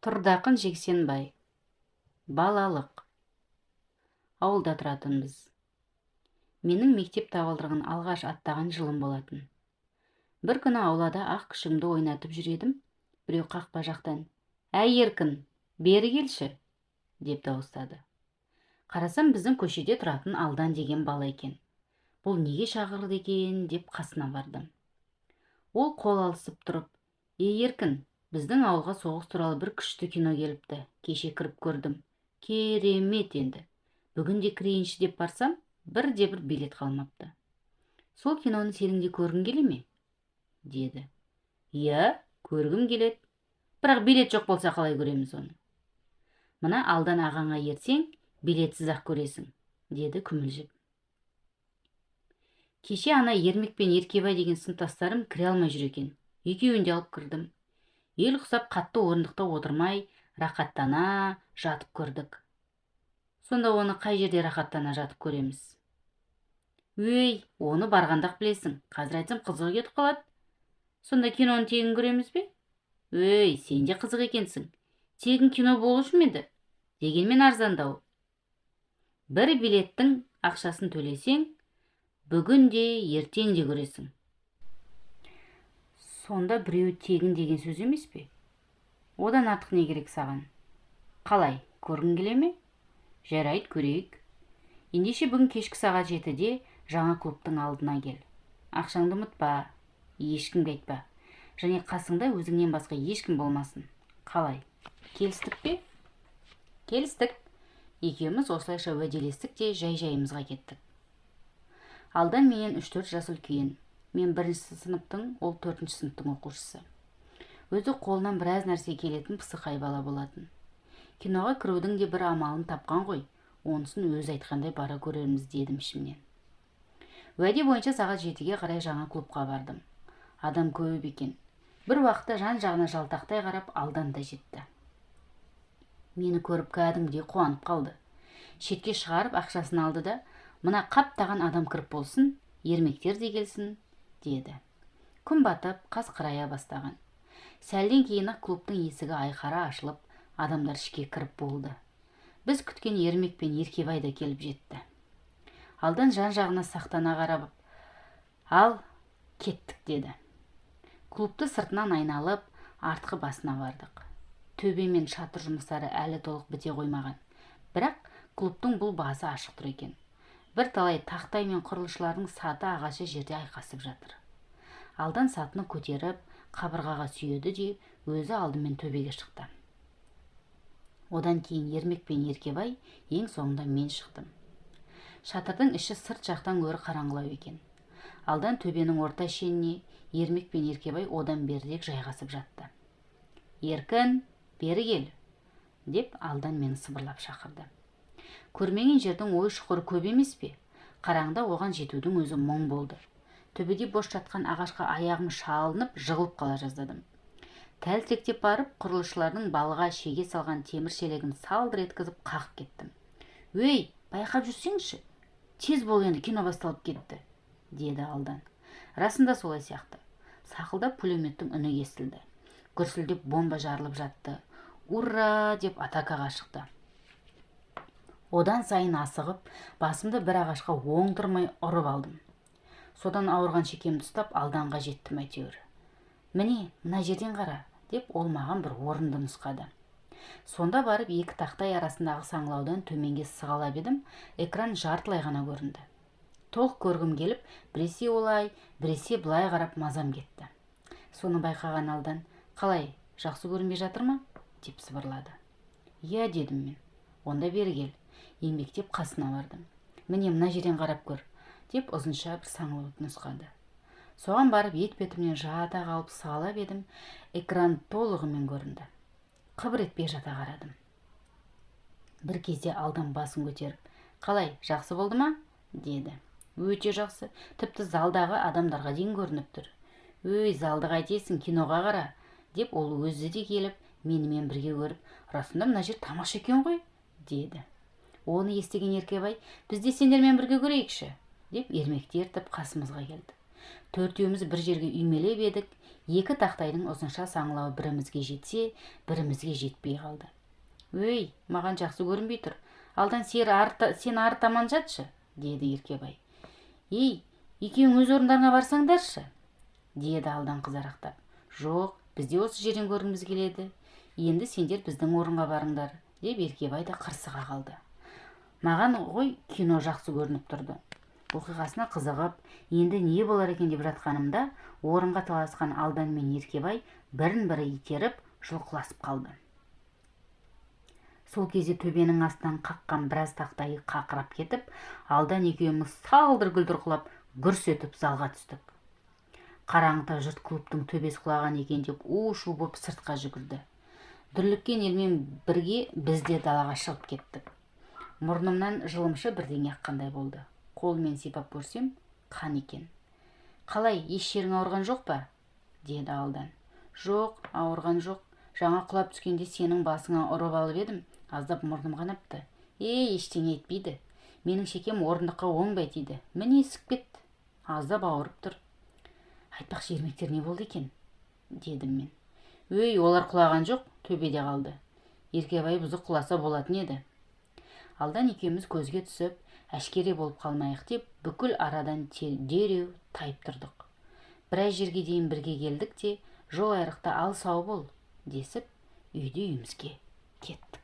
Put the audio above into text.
Тұрдақын Жексенбай. Балалық. Ауылда тұратынбыз. Менің мектеп табалдырығын алғаш аттаған жылым болатын. Бір күні аулада ақ күшімді ойнатып жүредім. Біреу қақпа жақтан: «Әй Еркін, бері келші!» деп дауыстады. Қарасам, біздің көшеде тұратын Алдан деген бала екен. Бұл неге шақырды екен деп қасына бардым. Ол қол алысып тұрып: «Ей Еркін, біздің ауылға соғыс туралы бір күшті кино келіпті. Кеше кіріп көрдім. Керемет енді. Бүгін де кірейінші деп барсам, бірде-бір билет қалмапты. Сол киноны сенің де көргің келе ме?» деді. «Иә, көргім келеді. Бірақ билет жоқ болса қалай көреміз оны?» «Мына Алдан ағаңа ертең билетсіз ақ көресің», деді күмілжіп. Кеше ана Ермек пен Еркебай деген сыныптастарым кіре алмай жүр екен. Екеуін де алып кірдім. Ел құсап қатты орындықта отырмай, рақаттана жатып көрдік. Сонда оны қай жерде рақаттана жатып көреміз? «Өй, оны барғандақ білесің. Қазір айтсам қызығы кетіп қалады. Сонда киноны тегін көреміз бе?» «Өй, сен де қызық екенсің. Тегін кино болушы ма еді? Дегенмен арзандау. Бір билеттің ақшасын төлесең, бүгін де ертең де көресің». «Сонда біреу тегін деген сөз емес пе? Одан артық не керек саған? Қалай, көргің келе ме?» «Жарайды, көрейік. Ендеше бүгін кешкі сағат 7-де жаңа клубтың алдына кел. Ақшаңды ұмытпа, ешкімге айтпа. Және қасыңда өзіңнен басқа ешкім болмасын. Қалай, келістік пе?» «Келістік». Екеуміз осылайша уәделестік те жай-жайымызға кеттік. Алдан менен 3-4 жас үлкен. Мен 1-ші сыныптың, ол 4-ші сыныптың оқушысы. Өзі қолынан біраз нәрсе келетін пысықай бала болатын. Киноға кірудің де бір амалын тапқан ғой, онысын өзі айтқандай бара көрерміз дедім ішімнен. Уәде бойынша сағат 7-ге қарай жаңа клубқа бардым. Адам көп екен. Бір уақытта жан-жағына жалтақтай қарап Алдан да жетті. Мені көріп кәдімгідей қуанып қалды. Шетке шығарып ақшасын алды да: «Мына қаптаған адам кіріп болсын, ермектер де келсін», деді. Күн батып, қас қырая бастаған. Сәлден кейін-ақ клубтың есігі айқара ашылып, адамдар ішке кіріп болды. Біз күткен Ермек пен Еркебай да келіп жетті. Алдан жан-жағына сақтана қарап: «Ал, кеттік», деді. Клубты сыртынан айналып, артқы басына бардық. Төбе мен шатыр жұмыстары әлі толық біте қоймаған. Бірақ клубтың бұл басы ашық тұр екен. Бір талай тақтай мен құрылысшылардың саты ағашы жерде айқасып жатыр. Алдан сатыны көтеріп, қабырғаға сүйеді де өзі алдымен төбеге шықты. Одан кейін Ермек пен Еркебай, ең соңында мен шықтым. Шатырдың іші сырт жақтан гөрі қараңғылау екен. Алдан төбенің орта шеніне, Ермек пен Еркебай одан берірек жайғасып жатты. «Еркін, бері кел», деп Алдан мені сыбырлап шақырды. Көрмеген жердің ой шұқыры көп емес пе? Қараңда оған жетудің өзі мұң болды. Төбеде бос жатқан ағашқа аяғым шалынып, жығылып қала жаздадым. Тәлтіректеп барып, құрылысшылардың балға шеге салған темір шелегін салдыр еткізіп қағып кеттім. «Өй, байқап жүрсеңші, тез бол, енді кино басталып кетті», деді Алдан. Расында солай сияқты. Сақылдап пулеметтің үні естілді. Гүрсілдеп бомба жарылып жатты. «Ура!» деп атакаға шықты. Одан сайын асығып, басымды бір ағашқа оң тұрмай ұрып алдым. Содан ауырған шекемді ұстап Алданға жеттім әйтеуір. «Міне, мына жерден қара», деп ол маған бір орынды нұсқады. Сонда барып екі тақтай арасындағы саңлаудан төменге сығалап едім, экран жартылай ғана көрінді. Толық көргім келіп, біресе олай, біресе былай қарап мазам кетті. Соны байқаған Алдан: «Қалай, жақсы көрінбей жатыр ма?» деп сыбырлады. «Иә», дедім мен. «Онда бері кел». Еңбектеп қасына бардым. «Міне, мына жерден қарап көр», деп ұзынша бір саңлауды нұсқады. Соған барып етпетімнен жата қалып сығалап едім, экран толығымен көрінді. Қыбыр етпей жата қарадым. Бір кезде Алдан басын көтеріп: «Қалай, жақсы болды ма?» деді. «Өте жақсы, тіпті залдағы адамдарға дейін көрініп тұр». «Өй, залды қайтесің, киноға қара», деп ол өзі де келіп, менімен бірге көріп: «Расында мына жер тамаша екен ғой», деді. Оны естіген Еркебай: «Біз де сендермен бірге көрейікші», деп Ермекті ертіп қасымызға келді. Төртеуміз бір жерге үймелеп едік. Екі тақтайдың ұзынша саңылауы бірімізге жетсе, бірімізге жетпей қалды. Өй, маған жақсы көрінбей тұр. Алдан сен ары таман жатшы, деді Еркебай. Ей, екеуің өз орындарыңа барсаңдаршы, деді Алдан қызарақтап. Жоқ, бізде осы жерден көргіміз келеді. Енді сендер біздің орынға барыңдар, деп Еркебай да қырсыға қалды. Маған ғой кино жақсы көрініп тұрды. Оқиғасына қызығып, енді не болар екен деп жатқанымда, орынға таласқан Алдан мен Еркебай бірін-бірі итеріп жұлқыласып қалды. Сол кезде төбенің астынан қаққан біраз тақтайы қақырап кетіп, Алдан екеуміз салдыр-гүлдір құлап, гүрс етіп залға түстік. Қараңғыда жұрт клубтың төбесі құлаған екен деп у-шу боп сыртқа жүгірді. Дүрліккен елмен бірге біз де далаға шығып кеттік. Мұрнымнан жылымшы бірдеңе аққандай болды. Қолмен сипап көрсем, қан екен. Қалай, еш жерің ауырған жоқ па? Деді Алдан. Жоқ, ауырған жоқ. Жаңа құлап түскенде сенің басыңа ұрып алып едім, аздап мұрным қанапты. Ештеңе етпейді. Менің шекем орындыққа оңбай тиді. Міне ісіп кетті. Аздап ауырып тұр. Айтпақшы, ермектер не болды екен? Дедім мен. Өй, олар құлаған жоқ, төбеде қалды. Еркебай бұзық құласа болатын еді. Алдан екеуміз көзге түсіп, әшкере болып қалмайық деп, бүкіл арадан дереу тайып тұрдық. Біраз жерге дейін бірге келдік те, жол айрықта ал сау бол, десіп, үйді үйімізге кеттік.